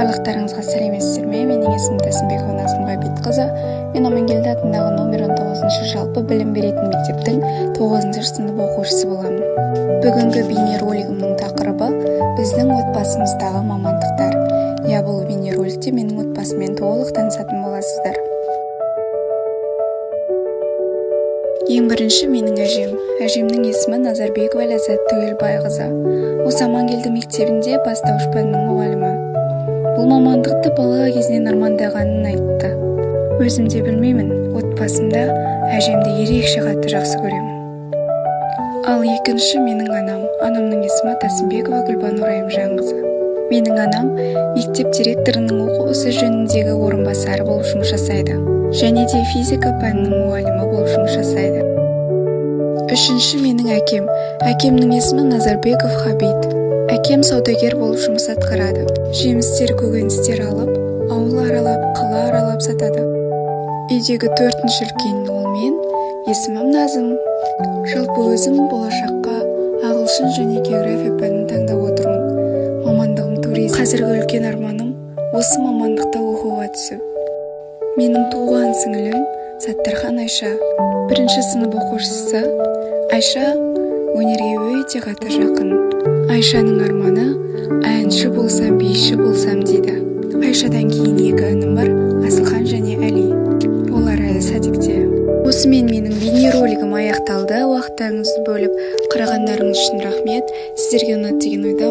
Барлықтарыңызға сәлеметсіздер ме? Менің есімім Тасымбекова Назым Ғабитқызы. Мен Амангелді атындағы номер 19 жалпы білім беретін мектептің 9 сынып оқушысы боламын. Бүгінгі бейнеролигімнің тақырыбы біздің отбасымыздағы мамандықтар. Бұл бейнероликте менің отбасыммен толық танысатын боласыздар. Ең бірінші менің әжем. Әжемнің есімі Назарбекова Ләззат Түгелбайқызы. Осы Амангелді мектебінде бастауыш пәннің мұғалімі. Бұл мамандықты бала кезінен армандағанын айтты. Өзім де білмеймін, отбасымда әжемді ерекше қатты жақсы көремін. Ал екінші менің анам. Анамның есімі Тасымбекова Гүлбанур Райымжанқызы. Менің анам мектеп директорының оқу ісі жөніндегі орынбасары болып жұмыс жасайды. Және де физика пәнінің мұғалімі болып жұмыс жасайды. Үшінші менің әкем. Әкемнің есімі Назарбеков Хабит. Әкем саудагер болып жұмыс атқарады. Жемістер, көкөністер алып, ауыл аралап, қала аралап сатады. Үйдегі 4-ші үлкен ол мен, есімім Назым. Жалпы өзім болашаққа ағылшын және география пәнін таңдап отырмын. Мамандығым туризм. Қазіргі үлкен арманым осы мамандықта оқуға түсу. Менің туған сіңілім Саттархан Айша, 1-ші сынып оқушысы. Айша өнерге өте қатты жақын. Айшаның арманы әнші болсам, биші болсам дейді. Айшадан кейін 2 інім бар, Асылхан және Әли. Олар әлі садикте. Осымен менің бейнеролигім аяқталды. Уақыттарыңызды бөліп қарағандарыңыз үшін рахмет. Сіздерге ұнады деген ойда